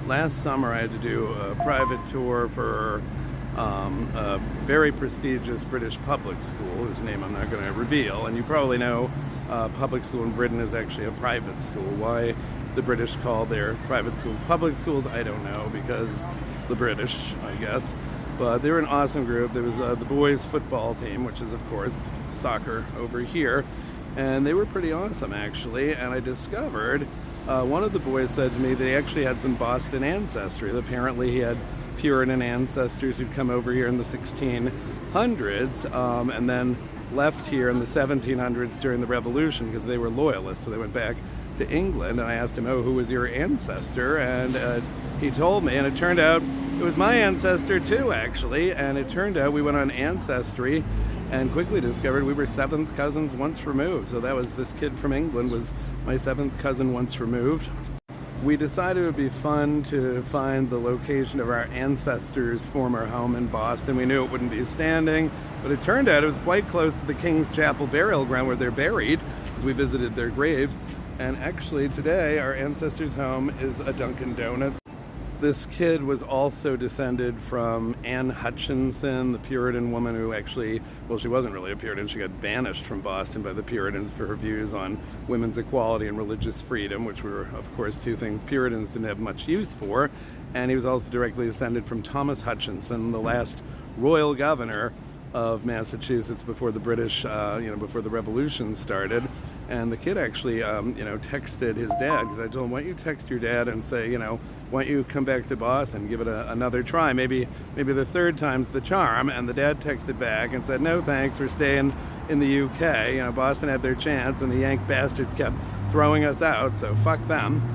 last summer I had to do a private tour for a very prestigious British public school, whose name I'm not going to reveal. And you probably know public school in Britain is actually a private school. Why the British call their private schools public schools, I don't know, because the British, I guess. But they were an awesome group. There was the boys' football team, which is, of course, soccer over here. And they were pretty awesome, actually. And I discovered one of the boys said to me that he actually had some Boston ancestry. Apparently he had Puritan ancestors who'd come over here in the 1600s and then left here in the 1700s during the Revolution because they were loyalists. So they went back to England. And I asked him, oh, who was your ancestor? And he told me, and it turned out it was my ancestor too, actually. And it turned out we went on Ancestry and quickly discovered we were seventh cousins once removed. So that was, this kid from England was my seventh cousin once removed. We decided it would be fun to find the location of our ancestors' former home in Boston. We knew it wouldn't be standing, but it turned out it was quite close to the King's Chapel burial ground where they're buried, as we visited their graves. And actually today, our ancestors' home is a Dunkin' Donuts. This kid was also descended from Anne Hutchinson, the Puritan woman who actually, well, she wasn't really a Puritan. She got banished from Boston by the Puritans for her views on women's equality and religious freedom, which were, of course, two things Puritans didn't have much use for. And he was also directly descended from Thomas Hutchinson, the last royal governor of Massachusetts before the British, before the Revolution started. And the kid actually, texted his dad, because I told him, why don't you text your dad and say, why don't you come back to Boston, give it another try. Maybe the third time's the charm. And the dad texted back and said, no thanks, we're staying in the UK. Boston had their chance and the Yank bastards kept throwing us out, so fuck them.